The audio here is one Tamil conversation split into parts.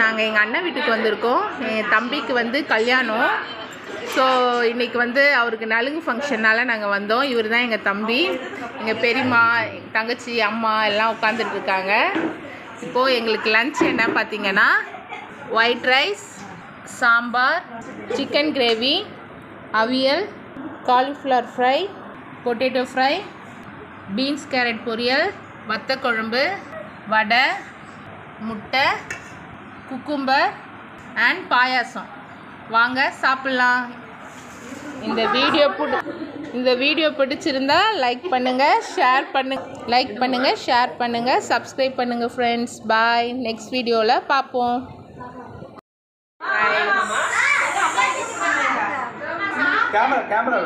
நாங்கள் எங்கள் அண்ணன் வீட்டுக்கு வந்திருக்கோம். என் தம்பிக்கு வந்து கல்யாணம். ஸோ இன்றைக்கி வந்து அவருக்கு நலுங்கு ஃபங்க்ஷனால் நாங்கள் வந்தோம். இவர் தான் எங்கள் தம்பி. எங்கள் பெரியம்மா, தங்கச்சி, அம்மா எல்லாம் உட்காந்துட்ருக்காங்க. இப்போது எங்களுக்கு லன்ச் என்ன பார்த்தீங்கன்னா, white rice, sambar, chicken gravy, அவியல், cauliflower fry, potato fry, beans carrot பொரியல், வத்த குழம்பு, வடை, முட்டை, குக்கும்பர் அண்ட் பாயாசம். வாங்க சாப்பிட்லாம். இந்த வீடியோ பிடிச்சிருந்தா லைக் பண்ணுங்கள், ஷேர் பண்ணுங்கள், சப்ஸ்கிரைப் பண்ணுங்கள் ஃப்ரெண்ட்ஸ். பாய். நெக்ஸ்ட் வீடியோவில் பார்ப்போம். கேமரா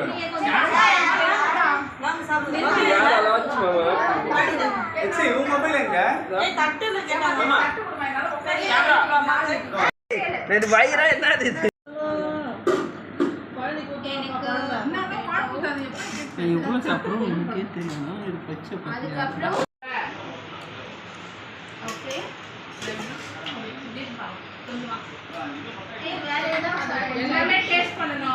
வயிறா என்னது எவ்வளோ சாப்பிடும் உனக்கே தெரியுமா? இது பச்சை பச்சை. எல்லாமே டேஸ்ட் பண்ணணும்.